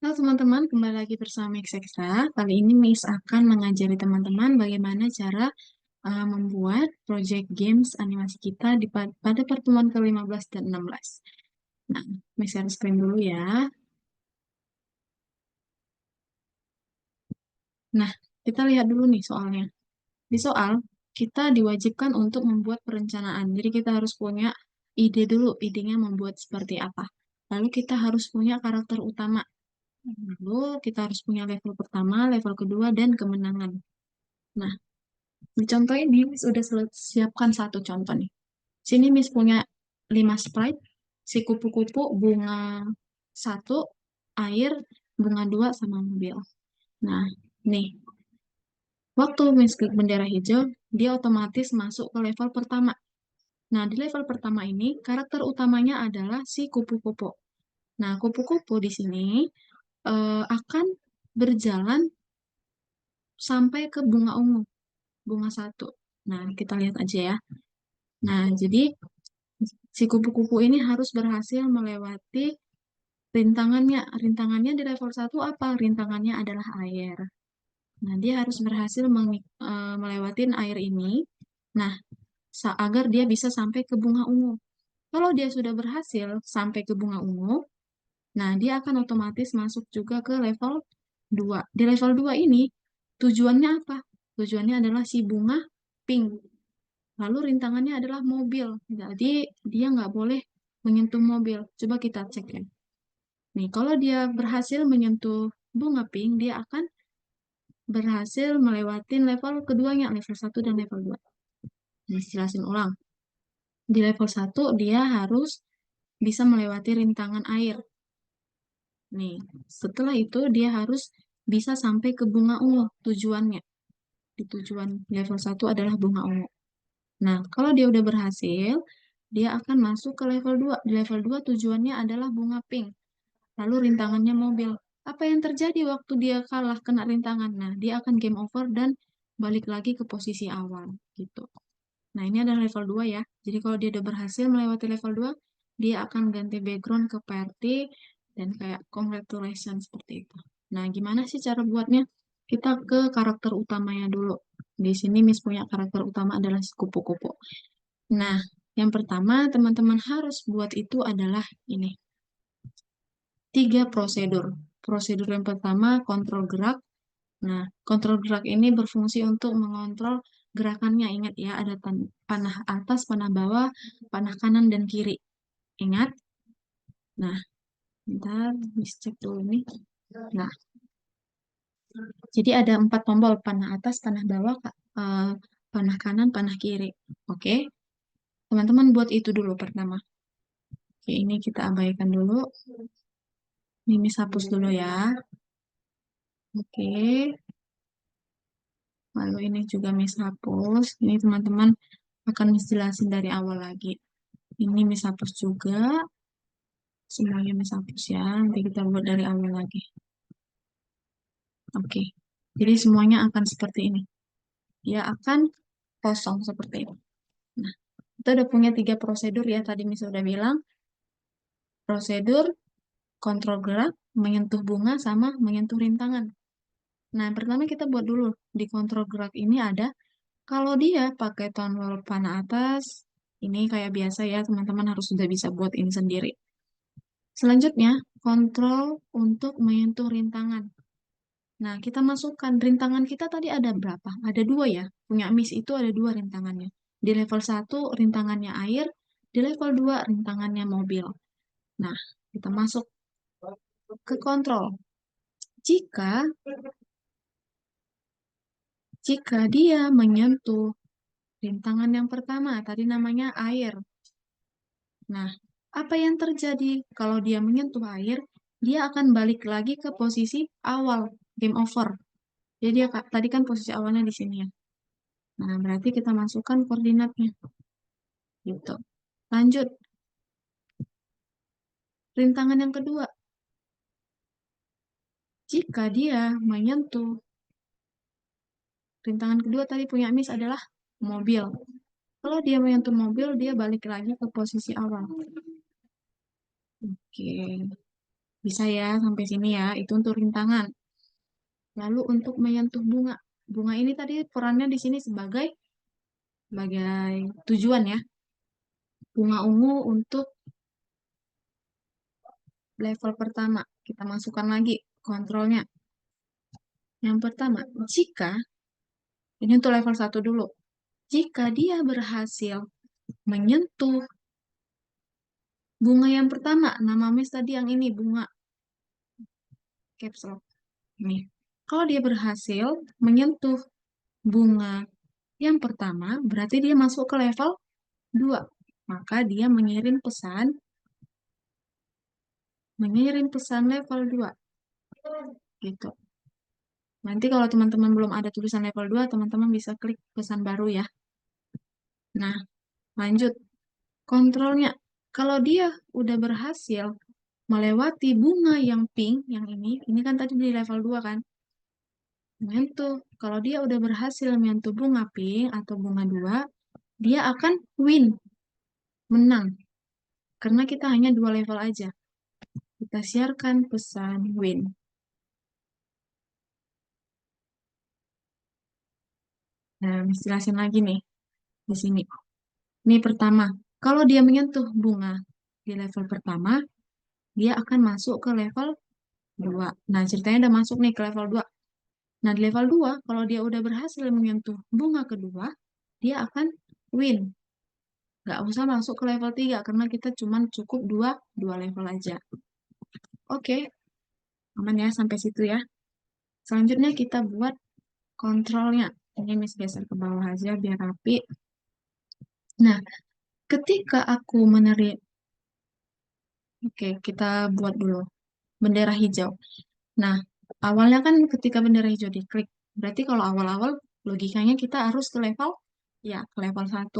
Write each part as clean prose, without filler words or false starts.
Halo teman-teman, kembali lagi bersama Mix Extra. Kali ini Miss akan mengajari teman-teman bagaimana cara membuat project games animasi kita pada pertemuan ke-15 dan 16. Nah, Miss share screen dulu ya. Nah, kita lihat dulu nih soalnya. Di soal, kita diwajibkan untuk membuat perencanaan. Jadi kita harus punya ide dulu, idenya membuat seperti apa. Lalu kita harus punya karakter utama. Lalu kita harus punya level pertama, level kedua, dan kemenangan. Nah, di contoh ini, Miss udah siapkan satu contoh nih. Sini Miss punya 5 sprite, si kupu-kupu, bunga satu, air, bunga dua, sama mobil. Nah, nih, waktu Miss klik bendera hijau, dia otomatis masuk ke level pertama. Nah, di level pertama ini, karakter utamanya adalah si kupu-kupu. Nah, kupu-kupu di sini akan berjalan sampai ke bunga ungu, bunga satu. Nah, kita lihat aja ya. Nah, jadi si kupu-kupu ini harus berhasil melewati rintangannya. Rintangannya di level satu apa? Rintangannya adalah air. Nah, dia harus berhasil melewati air ini. Nah, agar dia bisa sampai ke bunga ungu. Kalau dia sudah berhasil sampai ke bunga ungu, nah dia akan otomatis masuk juga ke level 2. Di level 2 ini, tujuannya apa? Tujuannya adalah si bunga pink. Lalu rintangannya adalah mobil. Jadi dia nggak boleh menyentuh mobil. Coba kita cek ya. Nih, kalau dia berhasil menyentuh bunga pink, dia akan berhasil melewati level keduanya, level satu dan level 2. Nah, jelasin ulang. Di level satu dia harus bisa melewati rintangan air. Nih, setelah itu dia harus bisa sampai ke bunga ungu tujuannya. Di tujuan level satu adalah bunga ungu. Nah, kalau dia udah berhasil, dia akan masuk ke level 2. Di level 2 tujuannya adalah bunga pink. Lalu rintangannya mobil. Apa yang terjadi waktu dia kalah kena rintangan? Nah, dia akan game over dan balik lagi ke posisi awal gitu. Nah, ini adalah level 2 ya. Jadi kalau dia udah berhasil melewati level 2, dia akan ganti background ke party dan kayak congratulations seperti itu. Nah, gimana sih cara buatnya? Kita ke karakter utamanya dulu. Di sini Miss punya karakter utama adalah si kupu-kupu. Nah, yang pertama teman-teman harus buat itu adalah ini. 3 prosedur. Prosedur yang pertama, kontrol gerak. Nah, kontrol gerak ini berfungsi untuk mengontrol gerakannya. Ingat ya, ada panah atas, panah bawah, panah kanan, dan kiri. Ingat? Nah, bentar, bisa cek dulu nih. Nah, jadi ada 4 tombol, panah atas, panah bawah, panah kanan, panah kiri. Oke, teman-teman buat itu dulu pertama. Oke, ini kita abaikan dulu. Ini hapus dulu ya. Oke, lalu ini juga Miss hapus. Ini teman-teman akan Miss jelasin dari awal lagi. Ini Miss hapus juga. Semuanya Miss hapus ya. Nanti kita buat dari awal lagi. Oke. Jadi semuanya akan seperti ini. Dia akan kosong seperti itu. Nah, kita udah punya 3 prosedur ya. Tadi Miss udah bilang. Prosedur, kontrol gerak, menyentuh bunga, sama menyentuh rintangan. Nah, pertama kita buat dulu. Di kontrol gerak ini ada, kalau dia pakai tombol panah atas, ini kayak biasa ya, teman-teman harus sudah bisa buat ini sendiri. Selanjutnya, kontrol untuk menyentuh rintangan. Nah, kita masukkan rintangan kita tadi ada berapa? Ada 2 ya. Punya Miss itu ada 2 rintangannya. Di level satu rintangannya air, di level 2 rintangannya mobil. Nah, kita masuk ke kontrol. Jika jika dia menyentuh rintangan yang pertama, tadi namanya air. Nah, apa yang terjadi kalau dia menyentuh air? Dia akan balik lagi ke posisi awal, game over. Jadi dia tadi kan posisi awalnya di sini ya. Nah, berarti kita masukkan koordinatnya. Gitu. Lanjut, rintangan yang kedua. Jika dia menyentuh, rintangan kedua tadi punya Miss adalah mobil. Kalau dia menyentuh mobil, dia balik lagi ke posisi awal. Oke. Bisa ya, sampai sini ya. Itu untuk rintangan. Lalu untuk menyentuh bunga. Bunga ini tadi perannya di sini sebagai tujuan ya. Bunga ungu untuk level pertama. Kita masukkan lagi kontrolnya. Yang pertama, jika, ini untuk level satu dulu. Jika dia berhasil menyentuh bunga yang pertama, nama Miss tadi yang ini, bunga caps lock. Nih. Kalau dia berhasil menyentuh bunga yang pertama, berarti dia masuk ke level 2. Maka dia mengirim pesan level 2. Gitu. Nanti kalau teman-teman belum ada tulisan level 2, teman-teman bisa klik pesan baru ya. Nah, lanjut. Kontrolnya. Kalau dia udah berhasil melewati bunga yang pink, yang ini kan tadi di level 2 kan, menyentuh. Kalau dia udah berhasil menyentuh bunga pink atau bunga 2, dia akan win, menang. Karena kita hanya 2 level aja. Kita siarkan pesan win. Nah, jelasin lagi nih di sini. Ini pertama, kalau dia menyentuh bunga di level pertama, dia akan masuk ke level 2. Nah, ceritanya udah masuk nih ke level 2. Nah, di level 2, kalau dia udah berhasil menyentuh bunga kedua, dia akan win. Nggak usah masuk ke level 3, karena kita cuma cukup dua level aja. Oke, aman ya sampai situ ya. Selanjutnya kita buat kontrolnya. Ini Miss geser ke bawah aja biar rapi. Nah, ketika aku menerima, oke, kita buat dulu bendera hijau. Nah, awalnya kan ketika bendera hijau diklik, berarti kalau awal-awal logikanya kita harus ke level, ya ke level 1.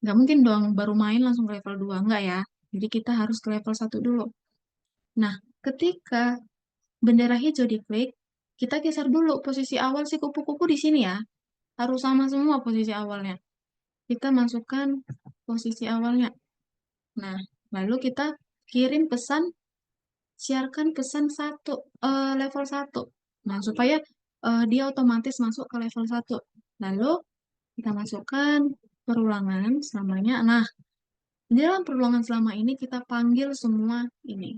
Nggak mungkin dong baru main langsung ke level 2, nggak ya. Jadi kita harus ke level 1 dulu. Nah, ketika bendera hijau diklik, kita geser dulu posisi awal si kupu-kupu di sini ya. Harus sama semua posisi awalnya. Kita masukkan posisi awalnya. Nah, lalu kita kirim pesan, siarkan pesan level 1. Nah, supaya dia otomatis masuk ke level 1. Lalu kita masukkan perulangan selamanya. Nah, di dalam perulangan selama ini kita panggil semua ini.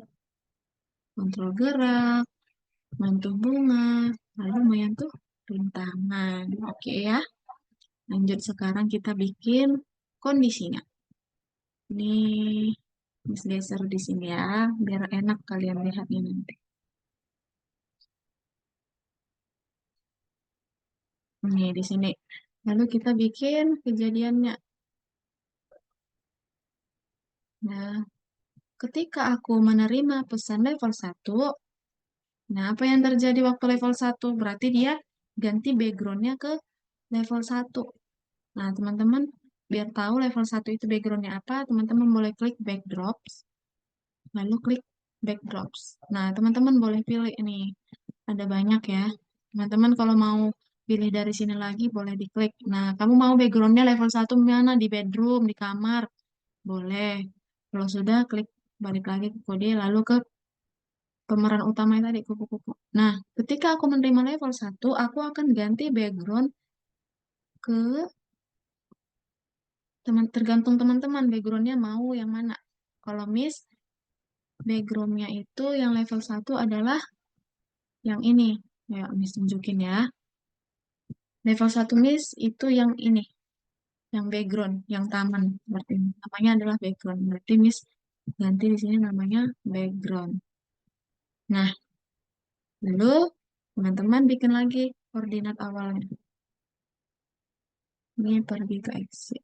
Kontrol gerak, menyentuh bunga, lalu menyentuh rintangan. Oke ya. Lanjut sekarang kita bikin kondisinya. Ini Miss geser di sini ya, biar enak kalian lihatnya nanti. Nih di sini. Lalu kita bikin kejadiannya. Nah, ketika aku menerima pesan level 1, nah apa yang terjadi waktu level 1? Berarti dia ganti backgroundnya ke level 1. Nah, teman-teman, biar tahu level 1 itu backgroundnya apa, teman-teman boleh klik backdrops, lalu klik backdrops. Nah, teman-teman boleh pilih ini, ada banyak ya. Teman-teman kalau mau pilih dari sini lagi, boleh diklik. Nah, kamu mau backgroundnya level 1 mana? Di bedroom, di kamar? Boleh. Kalau sudah, klik balik lagi ke kode, lalu ke pemeran utama yang tadi, kupu-kupu. Nah, ketika aku menerima level 1, aku akan ganti background ke tergantung teman-teman backgroundnya mau yang mana. Kalau Miss, backgroundnya itu yang level 1 adalah yang ini. Ya, Miss tunjukin ya. Level 1 Miss itu yang ini, yang background, yang taman. Berarti namanya adalah background. Berarti Miss ganti di sini namanya background. Nah, lalu teman-teman bikin lagi koordinat awalnya. Ini pergi ke exit.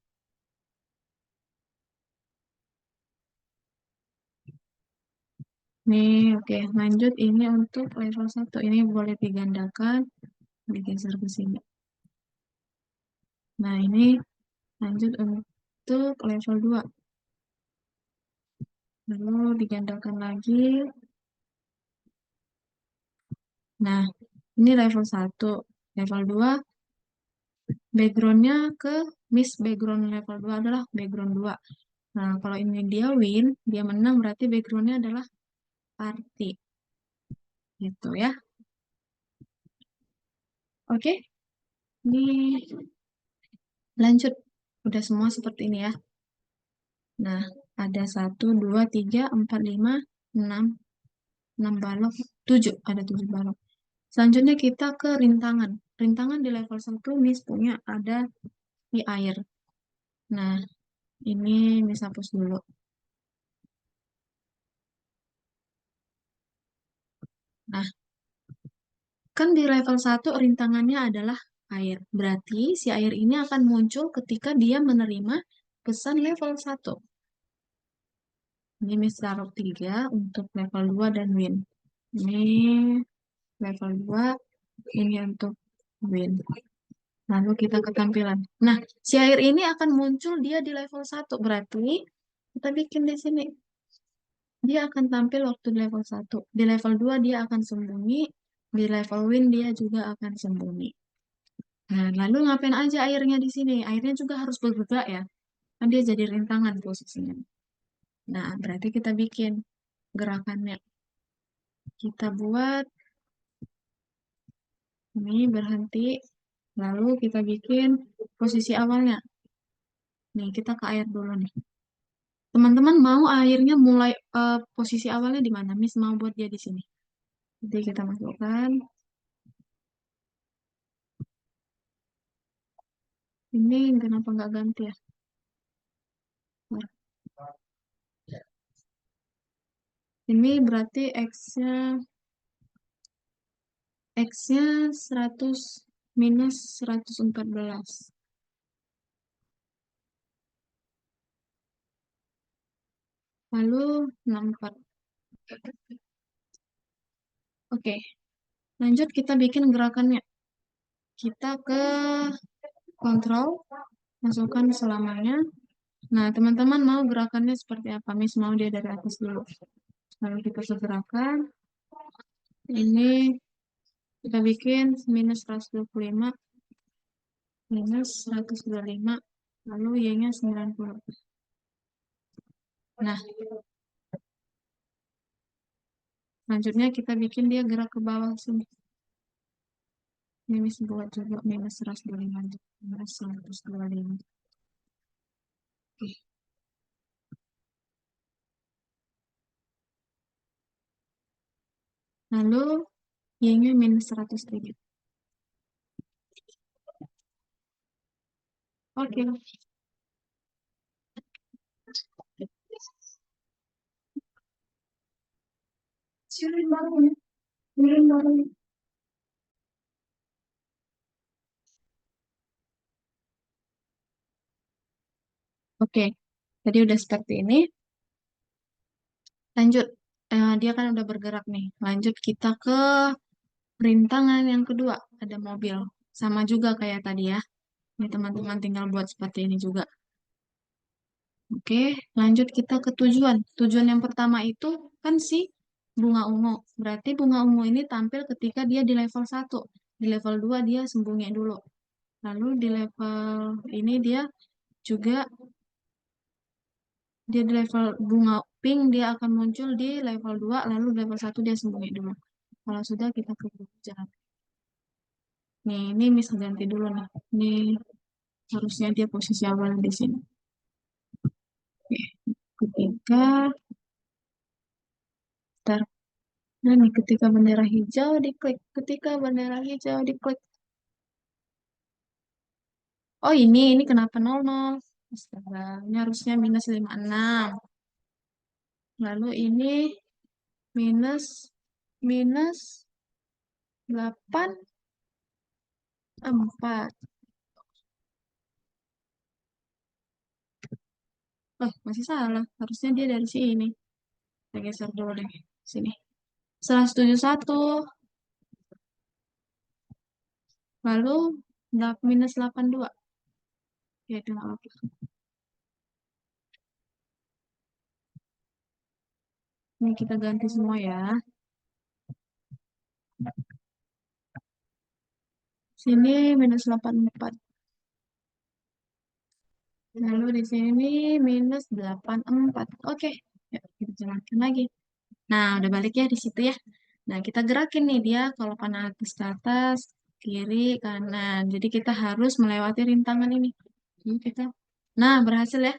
Nih, oke, lanjut ini untuk level 1. Ini boleh digandakan, digeser ke sini. Nah, ini lanjut untuk level 2. Lalu digandakan lagi. Nah, ini level 1. Level 2, backgroundnya ke Miss background level 2 adalah background 2. Nah, kalau ini dia win, dia menang, berarti backgroundnya adalah arti. Gitu ya. Oke, ini lanjut. Udah semua seperti ini ya. Nah, ada satu, dua, tiga, empat, lima, enam, enam balok, tujuh. Ada tujuh balok. Selanjutnya kita ke rintangan. Rintangan di level satu Miss punya ada di air. Nah, ini Miss hapus dulu. Nah, kan di level satu rintangannya adalah air. Berarti si air ini akan muncul ketika dia menerima pesan level satu. Ini Miss taruh 3 untuk level 2 dan win. Ini level 2, ini untuk win. Lalu kita ke tampilan. Nah, si air ini akan muncul dia di level satu. Berarti kita bikin di sini. Dia akan tampil waktu di level satu. Di level 2 dia akan sembunyi. Di level win dia juga akan sembunyi. Nah, lalu ngapain aja airnya di sini? Airnya juga harus bergerak ya. Kan dia jadi rintangan posisinya. Nah, berarti kita bikin gerakannya. Kita buat ini berhenti. Lalu kita bikin posisi awalnya. Nih, kita ke air dulu nih. Teman-teman mau airnya mulai posisi awalnya di mana? Miss mau buat dia di sini. Jadi kita masukkan. Ini kenapa nggak ganti ya? Nah, ini berarti X-nya 100 minus 114. Lalu 64. Oke, lanjut kita bikin gerakannya. Kita ke kontrol, masukkan selamanya. Nah, teman-teman mau gerakannya seperti apa? Miss mau dia dari atas dulu. Lalu kita segerakan. Ini kita bikin minus 125, minus 125, lalu Y-nya 90. Nah, selanjutnya kita bikin dia gerak ke bawah sini. Minus buat juga minus 125, minus 125. Oke. Lalu Y-nya minus 107. Oke. Oke, tadi udah seperti ini. Lanjut, dia kan udah bergerak nih. Lanjut kita ke rintangan yang kedua. Ada mobil. Sama juga kayak tadi ya. Ini teman-teman tinggal buat seperti ini juga. Oke, lanjut kita ke tujuan. Tujuan yang pertama itu kan si bunga ungu. Berarti bunga ungu ini tampil ketika dia di level satu. Di level 2 dia sembunyi dulu. Lalu di level ini juga dia di level bunga pink dia akan muncul di level 2. Lalu di level satu dia sembunyi dulu. Kalau sudah kita ke jalan. Nih, ini bisa ganti dulu nih. Ini harusnya dia posisi awal di sini. Oke. Ketika Ntar. Nah, nih, ketika bendera hijau diklik. Ketika bendera hijau diklik. Oh, ini kenapa 00? Astaga, ini harusnya minus 56. Lalu ini minus minus 84. Oh, masih salah. Harusnya dia dari sini. Kita geser dulu deh. Sini. 171. Lalu minus 82. Ya, itu nggak apa-apa. Ini kita ganti semua ya. Sini minus 84. Lalu di sini minus 84. Oke, ya, kita jalankan lagi. Nah, udah balik ya di situ ya. Nah, kita gerakin nih dia kalau panah ke atas, kiri, kanan. Jadi kita harus melewati rintangan ini. Kita. Nah, berhasil ya.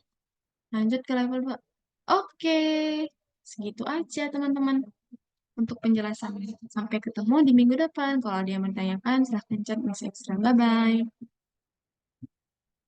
Lanjut ke level 2. Oke. Segitu aja, teman-teman, untuk penjelasannya. Sampai ketemu di minggu depan. Kalau ada yang bertanyakan, silahkan chat Miss Ekstra. Bye-bye.